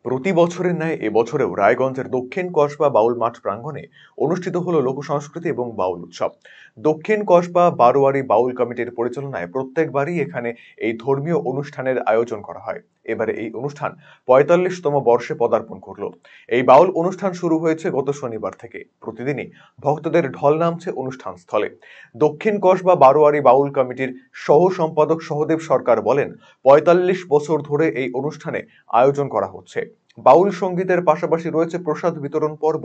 প্রতি বছরের ন্যায় এবছরেও রায়গঞ্জের দক্ষিণ কসবা বাউল মাঠ প্রাঙ্গণে অনুষ্ঠিত হলো লোকসংস্কৃতি এবং বাউল উৎসব। দক্ষিণ কসবা বারোয়ারি বাউল কমিটির পরিচালনায় প্রত্যেকবারই এখানে এই ধর্মীয় অনুষ্ঠানের আয়োজন করা হয়। এবারে এই অনুষ্ঠান ৪৫তম বর্ষে পদার্পণ করলো। এই বাউল অনুষ্ঠান শুরু হয়েছে গত শনিবার থেকে। প্রতিদিনই ভক্তদের ঢল নামছে অনুষ্ঠান স্থলে। দক্ষিণ কসবা বারোয়ারি বাউল কমিটির সহ সম্পাদক সহদেব সরকার বলেন, ৪৫ বছর ধরে এই অনুষ্ঠানে আয়োজন করা হচ্ছে। বাউল সঙ্গীতের পাশাপাশি রয়েছে প্রসাদ বিতরণ পর্ব।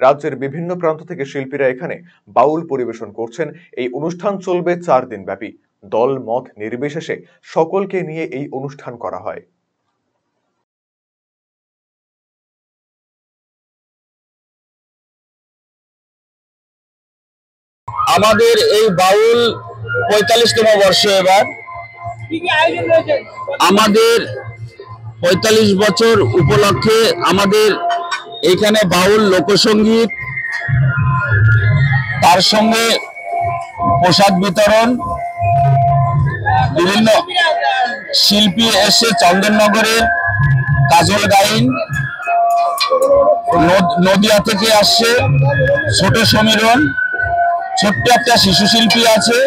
রাজ্যের বিভিন্ন প্রান্ত থেকে শিল্পীরা এখানে বাউল পরিবেশন করছেন। এই অনুষ্ঠান চলবে ৪ দিন ব্যাপী। দল মত নির্বিশেষে সকলকে নিয়ে এই অনুষ্ঠান করা হয়। আমাদের এই বাউল ৪৫তম বর্ষ। এবার আমাদের ৪৫ বছর উপলক্ষে আমাদের এইখানে বাউল লোকসঙ্গীত, তার সঙ্গে প্রসাদ বিতরণ, বিভিন্ন শিল্পী এসে চন্দননগরের কাজল গাইন, নদিয়া থেকে আসছে ছোট সমীরণ, ছোট্ট একটা শিশু শিল্পী আছে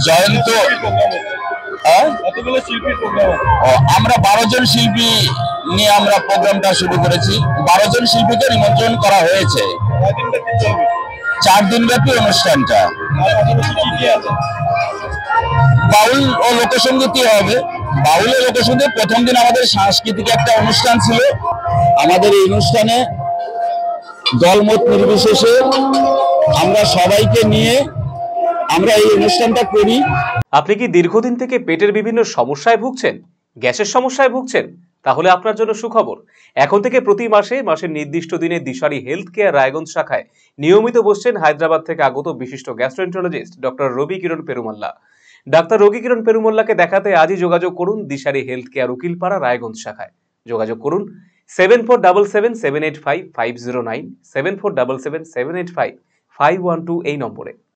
জয়ন্ত। আমরা ১২ জন শিল্পী নিয়ে আমরা প্রোগ্রামটা শুরু করেছি। ১২ জন শিল্পীকে নিমন্ত্রণ করা হয়েছে। ৪ দিন ব্যাপী অনুষ্ঠানটা বাউল ও লোকসঙ্গীতই হবে। বাউল ও লোকসঙ্গীত প্রথম দিন আমাদের সাংস্কৃতিক একটা অনুষ্ঠান ছিল। আমাদের এই অনুষ্ঠানে দলমত নির্বিশেষে আমরা সবাইকে নিয়ে আমরা এই অনুষ্ঠানটা করি। আপনি কি দীর্ঘদিন থেকে পেটের বিভিন্ন সমস্যায় ভুগছেন, গ্যাসের সমস্যায় ভুগছেন? তাহলে আপনার জন্য সুখবর। এখন থেকে প্রতি মাসের নির্দিষ্ট দিনে দিশারি হেলথ কেয়ার রায়গঞ্জ শাখায় নিয়মিত বসছেন হায়দ্রাবাদ থেকে আগত বিশিষ্ট গ্যাস্ট্রোএন্টারোলজিস্ট ডক্টর রবি কিরণ পেরুমাল্লা। ডাক্তার রবি কিরণ পেরুমাল্লাকে দেখাতে আজই যোগাযোগ করুন দিশারি হেলথ কেয়ার উকিলপাড়া রায়গঞ্জ শাখায়। যোগাযোগ করুন 7477785509, 7477785512 এই নম্বরে।